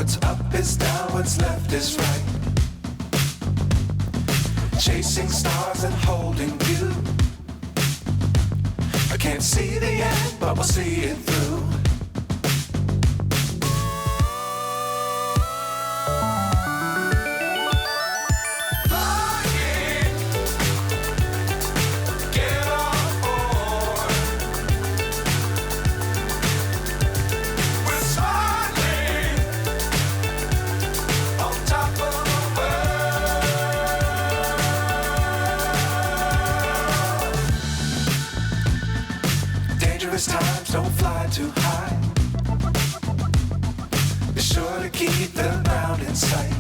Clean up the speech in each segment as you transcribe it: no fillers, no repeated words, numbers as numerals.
What's up is down, what's left is right. Chasing stars and holding you. I can't see the end, but we'll see it through. Times don't fly too high. Be sure to keep the ground in sight.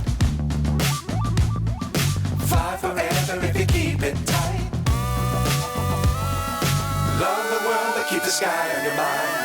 Fly forever if you keep it tight. Love the world but keep the sky on your mind.